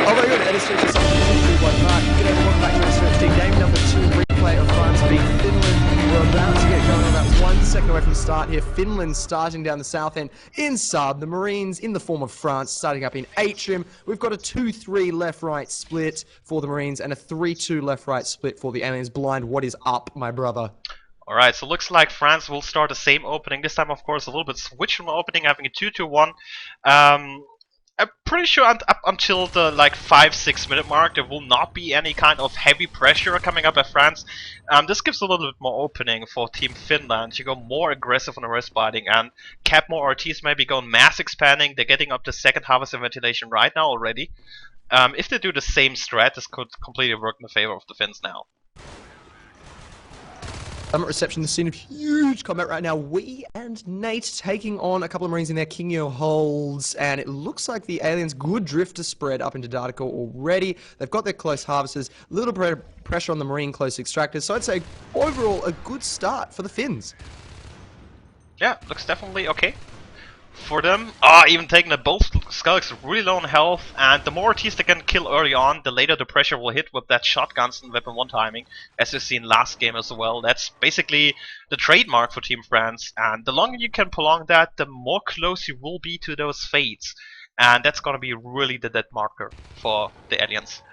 Oh my god, NSL Nations Cup G'day, welcome back to NSL game number 2, replay of France beat Finland. We're about to get going, about 1 second away from the start here. Finland starting down the south end in sub. The Marines in the form of France starting up in atrium. We've got a 2-3 left-right split for the Marines and a 3-2 left-right split for the Aliens. Blind, what is up, my brother? Alright, so looks like France will start the same opening. This time, of course, a little bit switch from opening, having a 2-2-1. I'm pretty sure up until the 5-6 minute mark there will not be any kind of heavy pressure coming up at France. This gives a little bit more opening for Team Finland to go more aggressive on the wrist biting and cap more RTs, maybe go mass expanding. They're getting up to second harvest and ventilation right now already. If they do the same strat, this could completely work in the favor of the Finns now. I'm at reception, the scene of huge combat right now. We and Nate taking on a couple of Marines in their Kingyo holds, and it looks like the Aliens good drifter spread up into data core already. They've got their close harvesters, a little pressure on the Marine close extractors, so I'd say overall a good start for the Finns. Yeah, looks definitely okay for them. Even taking the both skulks really low on health, and the more RTs they can kill early on, the later the pressure will hit with that shotguns and weapon 1 timing, as we've seen last game as well. That's basically the trademark for Team France, and the longer you can prolong that, the more close you will be to those fates, and that's gonna be really the dead marker for the Aliens.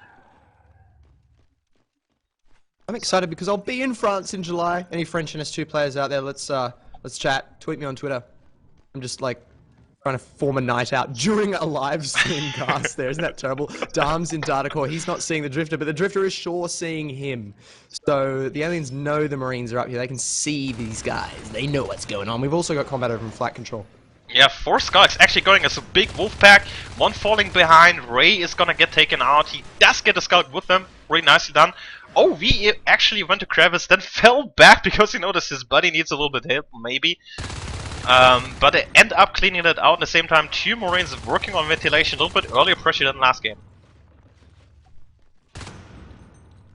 I'm excited because I'll be in France in July. Any French NS2 players out there, let's chat, tweet me on Twitter. I'm just trying to form a night out during a live stream cast there. Isn't that terrible? Darm's in data core. He's not seeing the Drifter, but the Drifter is sure seeing him. So the Aliens know the Marines are up here. They can see these guys. They know what's going on. We've also got combat over in flight control. Yeah, 4 skulks actually going as a big wolf pack. 1 falling behind. Ray is gonna get taken out. He does get a skulk with them. Really nicely done. Oh, he actually went to crevice, then fell back because he noticed his buddy needs a little bit of help, maybe. But they end up cleaning it out at the same time. 2 Marines working on ventilation, a little bit earlier pressure than last game.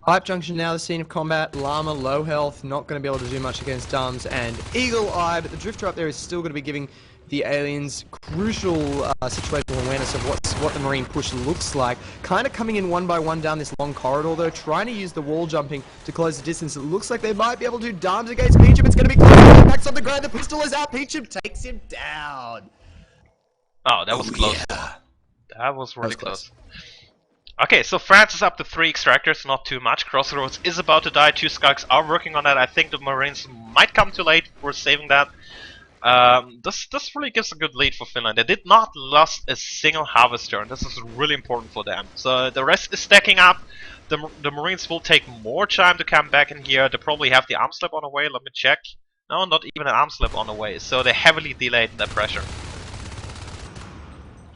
Pipe Junction now the scene of combat. Llama low health, not going to be able to do much against Dums and Eagle Eye, but the Drifter up there is still going to be giving the Aliens crucial situational awareness of what the Marine push looks like. Kind of coming in one by one down this long corridor though, trying to use the wall jumping to close the distance. It looks like they might be able to do Dums against Peachum. It's going to be close. Backs on the ground, the pistol is out. Peachum takes him down. Oh, that was close. Yeah. That was really close. Okay, so France is up to 3 extractors, not too much. Crossroads is about to die. 2 skulks are working on that. I think the Marines might come too late. We're saving that. This really gives a good lead for Finland. They did not lose a single harvester, and this is really important for them. So the rest is stacking up. The Marines will take more time to come back in here. They probably have the arm slip on the way. Let me check. No, not even an arm slip on the way. So they're heavily delayed in their pressure.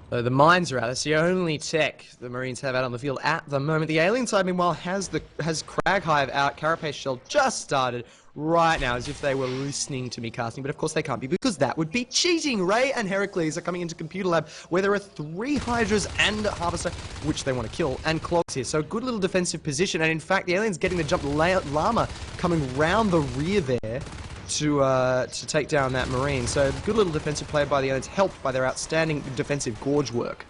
The mines are out. That's the only tech the Marines have out on the field at the moment. The Alien side, meanwhile, has Crag Hive out. Carapace Shell just started right now, as if they were listening to me casting, but of course they can't be, because that would be cheating. Ray and Heracles are coming into Computer Lab, where there are 3 Hydras and a Harvester, which they want to kill, and Clogs here. So good little defensive position, and in fact, the Aliens getting the jump. Llama coming round the rear there to take down that Marine. So good little defensive play by the Aliens, helped by their outstanding defensive gorge work.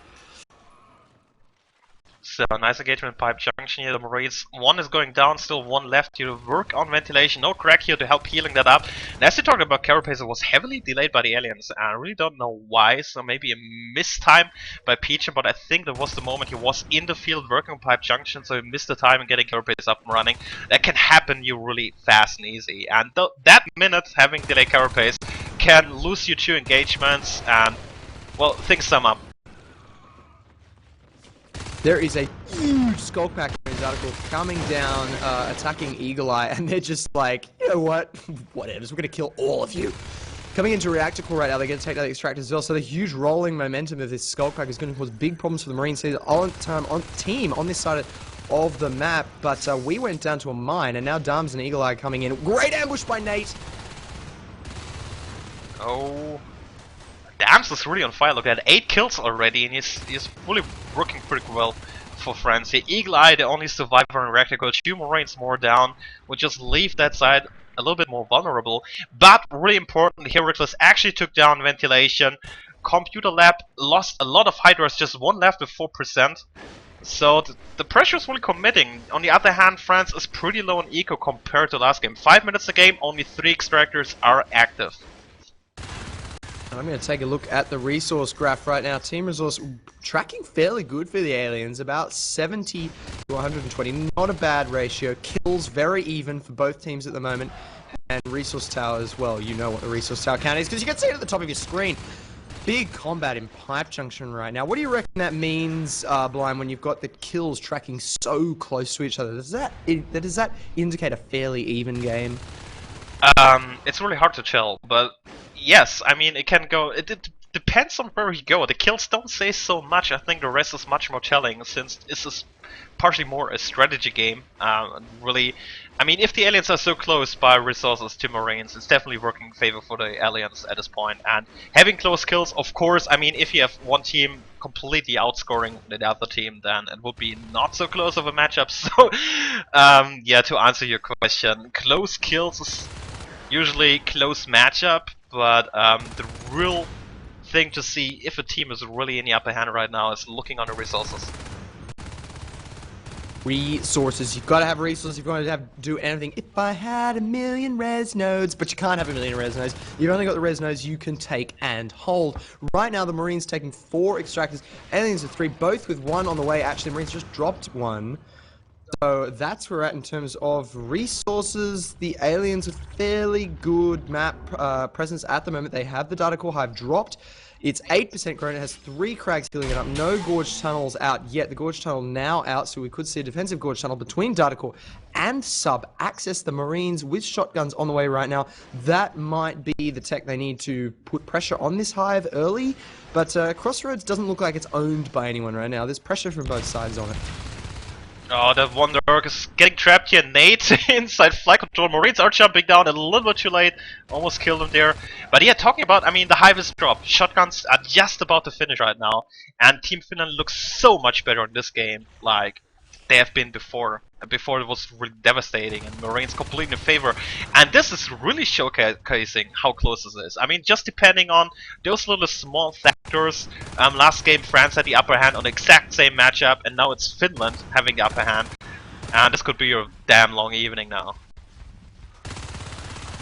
So nice engagement Pipe Junction here. The Marines, 1 is going down, still 1 left here to work on ventilation. No crack here to help healing that up. And as you talked about, Carapace was heavily delayed by the Aliens. I really don't know why, so maybe a missed time by Peachum, but I think that was the moment he was in the field working on Pipe Junction, so he missed the time in getting Carapace up and running. That can happen you really fast and easy. And that minute having delayed Carapace can lose you 2 engagements and, well, things sum up. There is a huge Skulk Pack in this article coming down, attacking Eagle Eye, and they're just like, you know what, whatever, we're going to kill all of you. Coming into Reactor Core right now, they're going to take out the Extractors as well, so the huge rolling momentum of this Skulk Pack is going to cause big problems for the Marines team on this side of the map, but we went down to a mine, and now Dams and Eagle Eye coming in. Great ambush by Nate! Oh... Dams is really on fire. Look at 8 kills already, and he's really working pretty well for France. The Eagle Eye, the only survivor in Reactor Core, 2 Marines more down, would just leave that side a little bit more vulnerable. But really important, Heracles actually took down ventilation. Computer Lab lost a lot of Hydras, just 1 left with 4%. So the pressure is really committing. On the other hand, France is pretty low on eco compared to last game. 5 minutes a game, only 3 extractors are active. And I'm going to take a look at the resource graph right now. Team resource tracking fairly good for the aliens, about 70 to 120. Not a bad ratio. Kills very even for both teams at the moment. And resource tower as well. You know what the resource tower count is because you can see it at the top of your screen. Big combat in Pipe Junction right now. What do you reckon that means, Blind, when you've got the kills tracking so close to each other? Does that indicate a fairly even game? It's really hard to tell, but yes, I mean, it can go. It depends on where you go. The kills don't say so much. I think the rest is much more telling, since this is partially more a strategy game. Really, I mean, if the aliens are so close by resources to Marines, it's definitely working in favor for the aliens at this point. And having close kills, of course, I mean, if you have one team completely outscoring the other team, then it would be not so close of a matchup. So, yeah, to answer your question, close kills is usually close matchup, but the real thing to see if a team is really in the upper hand right now is looking on the resources. Resources. You've got to have resources. You've got to do anything. If I had a million res nodes, but you can't have a million res nodes. You've only got the res nodes you can take and hold. Right now, the Marines taking 4 extractors, aliens with 3, both with 1 on the way. Actually, Marines just dropped 1. So that's where we're at in terms of resources. The aliens with fairly good map presence at the moment. They have the data core hive dropped. It's 8% grown. It has 3 crags healing it up. No gorge tunnels out yet. The gorge tunnel now out, so we could see a defensive gorge tunnel between data core and sub. Access the Marines with shotguns on the way right now. That might be the tech they need to put pressure on this hive early. But Crossroads doesn't look like it's owned by anyone right now. There's pressure from both sides on it. Oh, the Wonder is getting trapped here. Nate inside flight control. Marines are jumping down a little bit too late. Almost killed him there. But yeah, talking about, I mean, the hive is dropped. Shotguns are just about to finish right now. And Team Finland looks so much better in this game. Like, they have been before. Before it was really devastating and Marines completely in favor. And this is really showcasing how close this is. I mean, just depending on those little small factors. Last game France had the upper hand on the exact same matchup, and now it's Finland having the upper hand. And this could be a damn long evening now.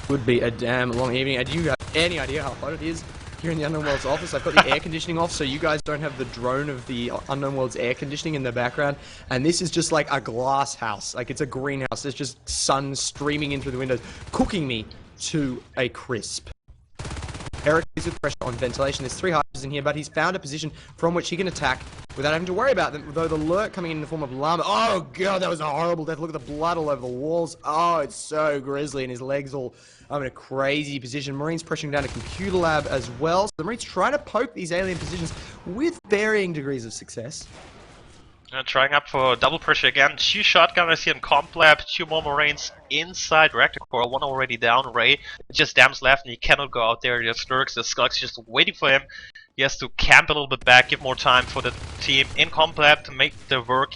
Would be a damn long evening. And do you have any idea how hot it is here in the Unknown Worlds office? I've got the air conditioning off, so you guys don't have the drone of the Unknown Worlds air conditioning in the background. And this is just like a glass house. Like, it's a greenhouse. There's just sun streaming in through the windows, cooking me to a crisp. Eric is with pressure on ventilation. There's 3 hives in here, but he's found a position from which he can attack without having to worry about them. Though the lurk coming in the form of llama. Oh god, that was a horrible death. Look at the blood all over the walls. Oh, it's so grisly, and his legs all in a crazy position. Marines pressuring down a computer lab as well. So the Marines trying to poke these alien positions with varying degrees of success. Trying up for double pressure again. 2 shotgunners here in comp lab, 2 more Marines inside reactor core, 1 already down. Ray just dams left and he cannot go out there. Just lurks, the Skulk's just waiting for him. He has to camp a little bit back, give more time for the team in comp lab to make the work.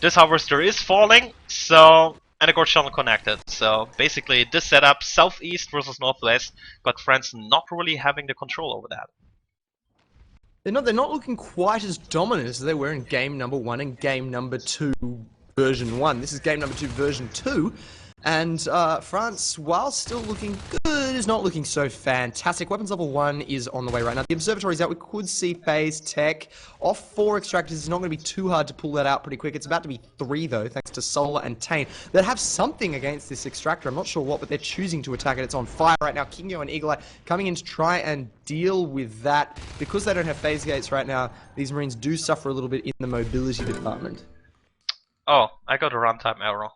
This harvester is falling, so and a gorge tunnel connected. So basically this setup, southeast versus northwest, but France not really having the control over that. They're not looking quite as dominant as they were in game number 1 and game number 2 version 1. This is game number 2 version 2. And France, while still looking good, is not looking so fantastic. Weapons level 1 is on the way right now. The observatory is out. We could see phase tech off 4 extractors. It's not going to be too hard to pull that out pretty quick. It's about to be 3 though, thanks to Solar and Tane that have something against this extractor. I'm not sure what, but they're choosing to attack it. It's on fire right now. Kingo and Eagle Eye coming in to try and deal with that. Because they don't have phase gates right now, these Marines do suffer a little bit in the mobility department. Oh, I got a runtime error.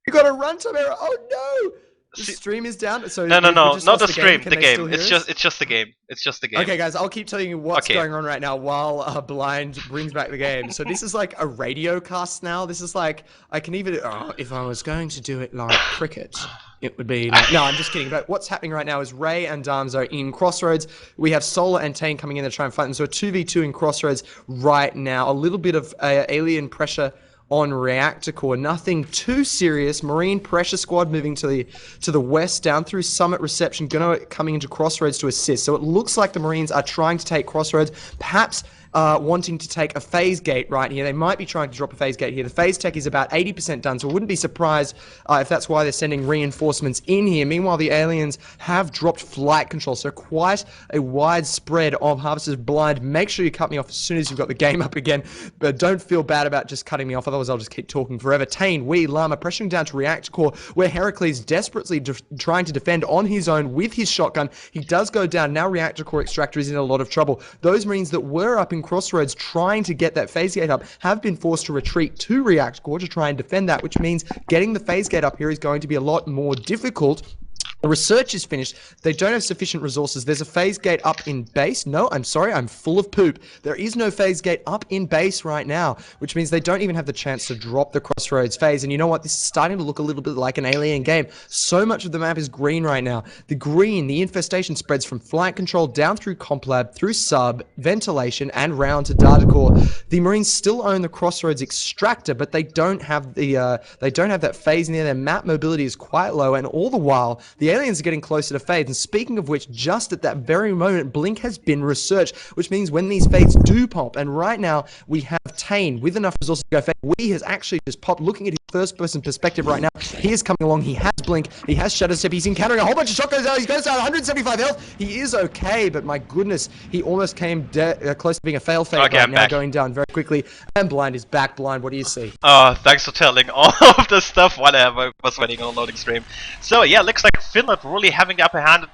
You got a runtime error. Oh no! The stream is down. So no, not the stream. The game. It's just the game. It's just the game. Okay, guys, I'll keep telling you what's going on right now while Blind brings back the game. So this is like a radio cast now. This is like I can even. Oh, if I was going to do it like cricket, it would be. Like, no, I'm just kidding. But what's happening right now is Ray and Darmzo in Crossroads. We have Solar and Tane coming in to try and fight them. So a 2v2 in Crossroads right now. A little bit of alien pressure on reactor core. Nothing too serious. Marine pressure squad moving to the west down through Summit reception, coming into Crossroads to assist. So it looks like the Marines are trying to take Crossroads, perhaps wanting to take a phase gate right here. They might be trying to drop a phase gate here. The phase tech is about 80% done, so I wouldn't be surprised if that's why they're sending reinforcements in here. Meanwhile, the aliens have dropped flight control, so quite a wide spread of Harvester's blind. Make sure you cut me off as soon as you've got the game up again, but don't feel bad about just cutting me off, otherwise I'll just keep talking forever. Tane, Wee, Llama pressuring down to Reactor Core, where Heracles desperately trying to defend on his own with his shotgun. He does go down. Now Reactor Core Extractor is in a lot of trouble. Those Marines that were up in Crossroads trying to get that phase gate up have been forced to retreat to Reactor Core to try and defend that, which means getting the phase gate up here is going to be a lot more difficult. The research is finished. They don't have sufficient resources. There's a phase gate up in base. No, I'm sorry, I'm full of poop. There is no phase gate up in base right now, which means they don't even have the chance to drop the Crossroads phase. And you know what? This is starting to look a little bit like an alien game. So much of the map is green right now. The green, the infestation spreads from flight control down through comp lab, through sub, ventilation, and round to data core. The Marines still own the Crossroads extractor, but they don't have that phase in there. Their map mobility is quite low, and all the while, the aliens are getting closer to phase. And speaking of which, just at that very moment, Blink has been researched, which means when these phase do pop, and right now we have Tane with enough resources to go phase. Wee has actually just popped, looking at his first-person perspective right now. He is coming along. He has Blink. He has Shadow Step. He's encountering a whole bunch of shotguns out. He goes down 175 health. He is okay, but my goodness, he almost came close to being a fail fade right now, going down very quickly. And Blind is back. Blind, what do you see? Oh, thanks for telling all of this stuff while I was waiting on loading stream. So yeah, looks like Finland really having the upper hand.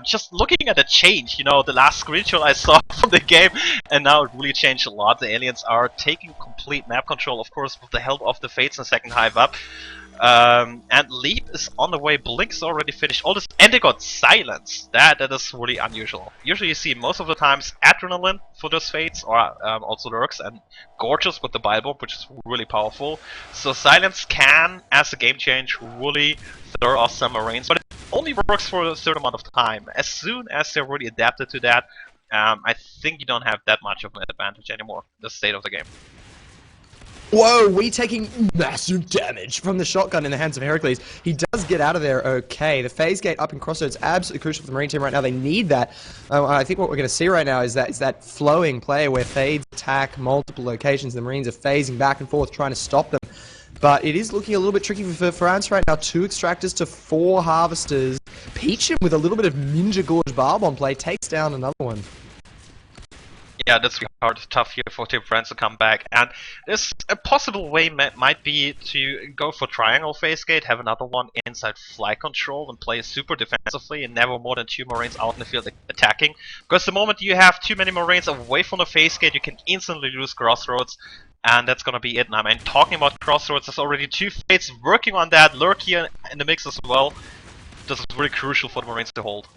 Just looking at the change, you know, the last screenshot I saw from the game, and now it really changed a lot. The aliens are taking complete map control, of course, with the help of the Fates and second hive up. And Leap is on the way. Blink's already finished all this, and they got silence. That is really unusual. Usually you see most of the times Adrenaline for those Fates, or also Lurks, and Gorgeous with the Bible, which is really powerful. So silence can, as a game change, really throw off some Marines, but it only works for a certain amount of time. As soon as they're really adapted to that, I think you don't have that much of an advantage anymore, the state of the game. Whoa, we taking massive damage from the shotgun in the hands of Heracles. He does get out of there okay. The phase gate up in Crossroads, absolutely crucial for the Marine team right now. They need that. I think what we're going to see right now is that flowing play where fades attack multiple locations. The Marines are phasing back and forth trying to stop them. But it is looking a little bit tricky for France right now. 2 extractors to 4 harvesters. Peachum with a little bit of Ninja Gorge Barb on play takes down another one. Yeah, that's really hard, tough here for Team France to come back. And there's a possible way might be to go for triangle phase gate, have another one inside flight control, and play super defensively, and never more than 2 Marines out in the field attacking. Because the moment you have too many Marines away from the phase gate, you can instantly lose Crossroads. And that's gonna be it. And I mean, talking about Crossroads, there's already 2 Fates working on that. Lurk here in the mix as well. This is really crucial for the Marines to hold.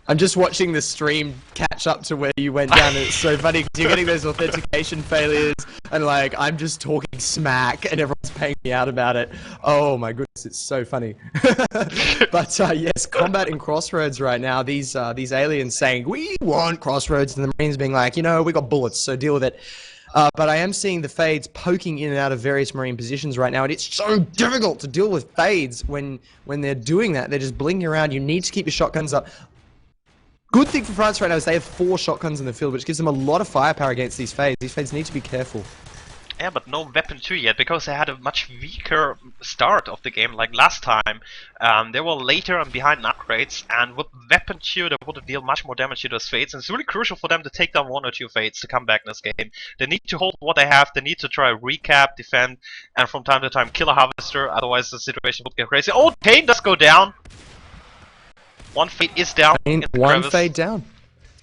I'm just watching the stream catch up to where you went down, and it's so funny because you're getting those authentication failures, and like I'm just talking smack, and everyone's paying me out about it. Oh my goodness, it's so funny. But yes, combat in Crossroads right now. These aliens saying we want Crossroads, and the Marines being like, you know, we got bullets, so deal with it. But I am seeing the fades poking in and out of various Marine positions right now, and it's so difficult to deal with fades when they're doing that. They're just blinking around. You need to keep your shotguns up. Good thing for France right now is they have 4 shotguns in the field, which gives them a lot of firepower against these fades. These fades need to be careful. Yeah, but no weapon 2 yet, because they had a much weaker start of the game like last time. They were later and behind in upgrades, and with weapon 2 they would deal much more damage to those fades, and it's really crucial for them to take down 1 or 2 fades to come back in this game. They need to hold what they have, they need to try recap, defend, and from time to time kill a harvester, otherwise the situation would get crazy. Oh, Tane does go down! 1 fade is down. One fade down.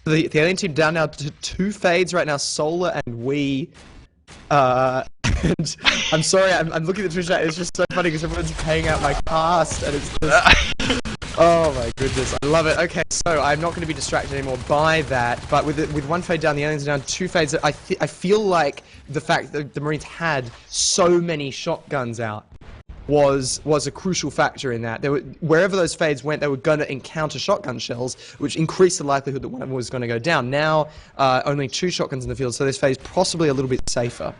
The alien team down now to 2 fades right now, Solar and Wee. And I'm sorry, I'm looking at the Twitch chat, it's just so funny because everyone's paying out my cast, and it's just... Oh my goodness, I love it. Okay, so I'm not going to be distracted anymore by that, but with 1 fade down, the aliens are down 2 fades. I feel like the fact that the Marines had so many shotguns out was a crucial factor in that. Wherever those fades went, they were going to encounter shotgun shells, which increased the likelihood that one of them was going to go down. Now, only 2 shotguns in the field, so this fade's possibly a little bit safer.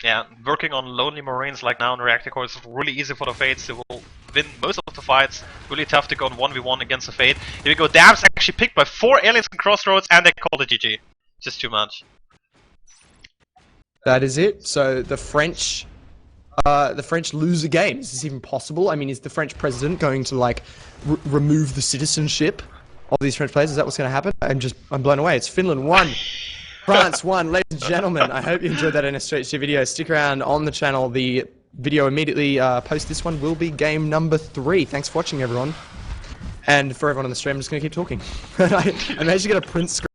Yeah, working on lonely Marines like now in Reactor Core is really easy for the Fates. They will win most of the fights. Really tough to go on 1v1 against the Fate. Here we go, Dam's actually picked by 4 aliens in Crossroads, and they call it GG. Just too much. That is it. So the French lose a game. Is this even possible? I mean, is the French president going to like remove the citizenship of these French players? Is that what's going to happen? I'm blown away. It's Finland 1, France 1. Ladies and gentlemen, I hope you enjoyed that NSH video. Stick around on the channel. The video immediately post this one will be game number 3. Thanks for watching, everyone. And for everyone on the stream, I'm just going to keep talking. I managed to get a print screen.